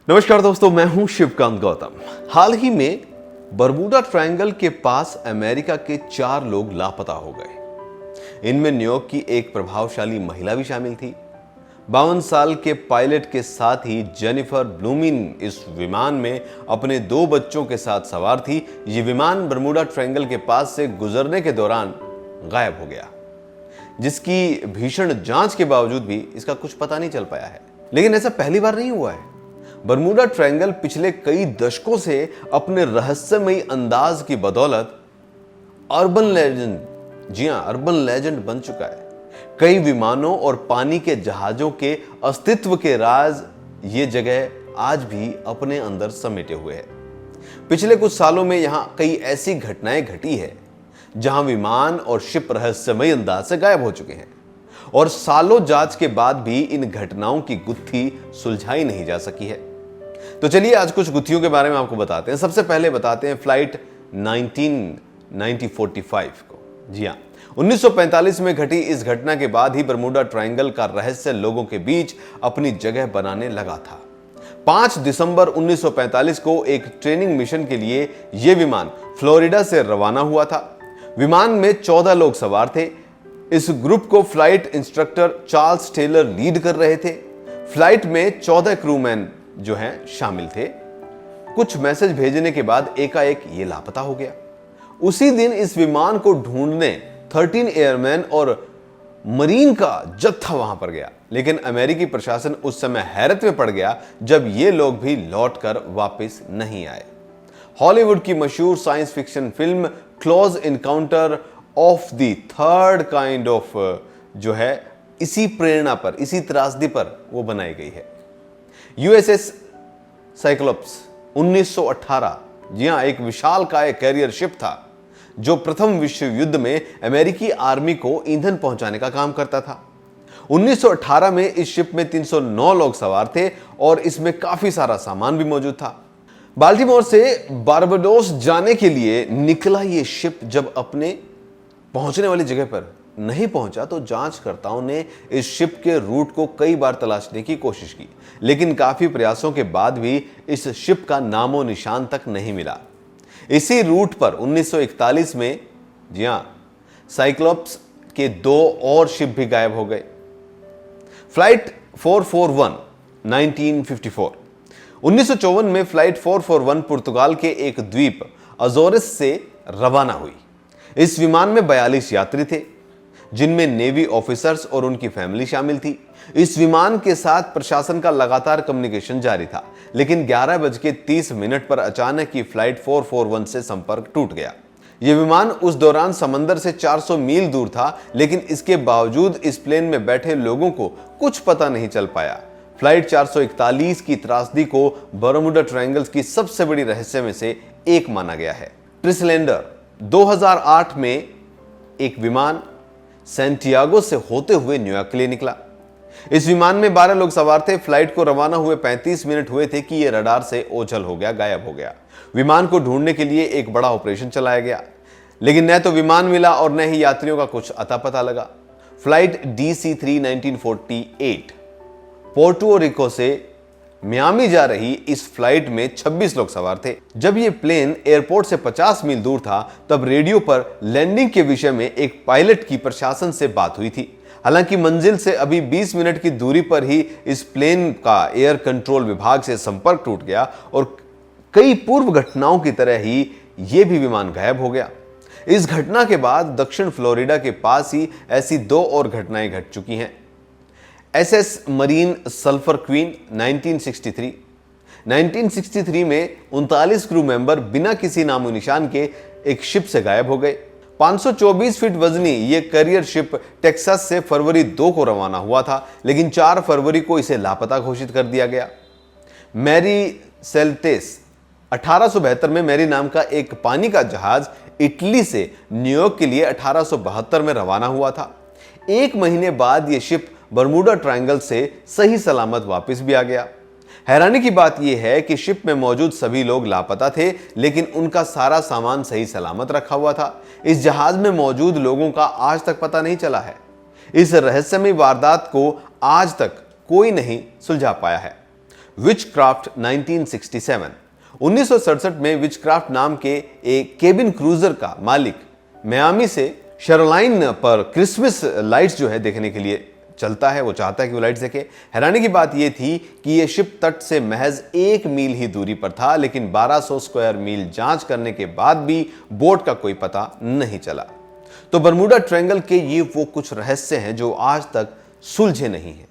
नमस्कार दोस्तों, मैं हूं शिवकांत गौतम। हाल ही में बरमूडा ट्रायंगल के पास अमेरिका के 4 लोग लापता हो गए। इनमें न्यूयॉर्क की एक प्रभावशाली महिला भी शामिल थी। 52 साल के पायलट के साथ ही जेनिफर ब्लूमिन इस विमान में अपने 2 बच्चों के साथ सवार थी। ये विमान बरमूडा ट्रायंगल के पास से गुजरने के दौरान गायब हो गया, जिसकी भीषण जांच के बावजूद भी इसका कुछ पता नहीं चल पाया है। लेकिन ऐसा पहली बार नहीं हुआ है। बरमूडा ट्रायंगल पिछले कई दशकों से अपने रहस्यमयी अंदाज की बदौलत अर्बन लेजेंड, जी हां, अर्बन लेजेंड बन चुका है। कई विमानों और पानी के जहाजों के अस्तित्व के राज ये जगह आज भी अपने अंदर समेटे हुए है। पिछले कुछ सालों में यहां कई ऐसी घटनाएं घटी है जहां विमान और शिप रहस्यमयी अंदाज से गायब हो चुके हैं और सालों जांच के बाद भी इन घटनाओं की गुत्थी सुलझाई नहीं जा सकी है। तो चलिए आज कुछ गुत्थियों के बारे में आपको बताते हैं। सबसे पहले बताते हैं फ्लाइट 1945 को। जी हां, 1945 में घटी इस घटना के बाद ही बरमूडा ट्रायंगल का रहस्य लोगों के बीच अपनी जगह बनाने लगा था। 5 दिसंबर 1945 को एक ट्रेनिंग मिशन के लिए यह विमान फ्लोरिडा से रवाना हुआ था। विमान में 14 लोग सवार थे। इस ग्रुप को flight instructor Charles Taylor lead कर रहे थे। फ्लाइट में 14 क्रूमैन जो हैं शामिल थे। कुछ मैसेज भेजने के बाद एकाएक ये लापता हो गया। उसी दिन इस विमान को ढूंढने 13 एयरमैन और मरीन का जत्था वहां पर गया। लेकिन अमेरिकी प्रशासन उस समय हैरत में पड़ गया जब ये लोग भी लौटकर वापस नहीं आए। हॉलीवुड की मशहूर science fiction film close encounter of the third kind of जो है इसी प्रेरणा पर, इसी त्रासदी पर वो बनाई गई है। यूएसएस साइक्लोप्स 1918, जी हां, एक विशालकाय कैरियर शिप था जो प्रथम विश्व युद्ध में अमेरिकी आर्मी को ईंधन पहुंचाने का काम करता था। 1918 में इस शिप में 309 लोग सवार थे और इसमें काफी सारा सामान भी मौजूद था। बाल्टीमोर से बारबाडोस जाने के लिए निकला यह शिप जब अपने पहुंचने वाली जगह पर नहीं पहुंचा तो जांचकर्ताओं ने इस शिप के रूट को कई बार तलाशने की कोशिश की, लेकिन काफी प्रयासों के बाद भी इस शिप का नामो निशान तक नहीं मिला। इसी रूट पर 1941 में, जी हां, साइक्लोप्स के 2 और शिप भी गायब हो गए। फ्लाइट 441 1954, 1954 में फ्लाइट 441 पुर्तगाल के एक द्वीप अजोरिस से रवाना हुई। इस विमान में 42 यात्री थे, जिनमें नेवी ऑफिसर्स और उनकी फैमिली शामिल थी। इस विमान के साथ प्रशासन का लगातार कम्युनिकेशन जारी था, लेकिन 11:30 पर अचानक ही फ्लाइट 441 से संपर्क टूट गया। यह विमान उस दौरान समंदर से 400 मील दूर था, लेकिन इसके बावजूद इस प्लेन में बैठे लोगों को कुछ पता नहीं चल पाया। फ्लाइट 441 की त्रासदी को बरमूडा ट्रायंगल की सबसे बड़ी रहस्य में से एक माना गया है। ट्रिसलेंडर 2008 में एक विमान सैंटियागो से होते हुए न्यूयॉर्क के लिए निकला। इस विमान में 12 लोग सवार थे। फ्लाइट को रवाना हुए 35 मिनट हुए थे कि यह रडार से ओझल हो गया, गायब हो गया। विमान को ढूंढने के लिए एक बड़ा ऑपरेशन चलाया गया, लेकिन न तो विमान मिला और न ही यात्रियों का कुछ अता पता लगा। फ्लाइट DC-3 1948 पोर्टो रिको से मियामी जा रही इस फ्लाइट में 26 लोग सवार थे। जब यह प्लेन एयरपोर्ट से 50 मील दूर था, तब रेडियो पर लैंडिंग के विषय में एक पायलट की प्रशासन से बात हुई थी। हालांकि मंजिल से अभी 20 मिनट की दूरी पर ही इस प्लेन का एयर कंट्रोल विभाग से संपर्क टूट गया और कई पूर्व घटनाओं की तरह ही यह भी विमान गायब हो गया। इस घटना के बाद दक्षिण फ्लोरिडा के पास ही ऐसी 2 और घटनाएं घट चुकी हैं। SS मरीन सल्फर क्वीन 1963 में 39 क्रू मेंबर बिना किसी नामो निशान के एक शिप से गायब हो गए। 524 फीट वजनी यह कैरियर शिप टेक्सास से फरवरी 2 को रवाना हुआ था, लेकिन 4 फरवरी को इसे लापता घोषित कर दिया गया। मैरी सेल्टेस 1872 में मैरी नाम का एक पानी का जहाज इटली से न्यूयॉर्क के लिए 1872 में रवाना हुआ था। 1 महीने बाद यह शिप बरमूडा ट्रायंगल से सही सलामत वापस भी आ गया। हैरानी की बात यह है कि शिप में मौजूद सभी लोग लापता थे, लेकिन उनका सारा सामान सही सलामत रखा हुआ था। इस जहाज में मौजूद लोगों का आज तक पता नहीं चला है। इस रहस्यमयी वारदात को आज तक कोई नहीं सुलझा पाया है। विचक्राफ्ट 1967। 1967 में विचक्राफ्ट नाम के एक केबिन क्रूजर का मालिक मियामी से शैरोलाइन पर क्रिसमस लाइट्स जो है देखने के लिए चलता है। वो चाहता है कि वो लाइट्स देखे। हैरानी की बात यह थी कि यह शिप तट से महज 1 मील ही दूरी पर था, लेकिन 1200 स्क्वायर मील जांच करने के बाद भी बोट का कोई पता नहीं चला। तो बरमूडा ट्रायंगल के ये वो कुछ रहस्य हैं जो आज तक सुलझे नहीं हैं।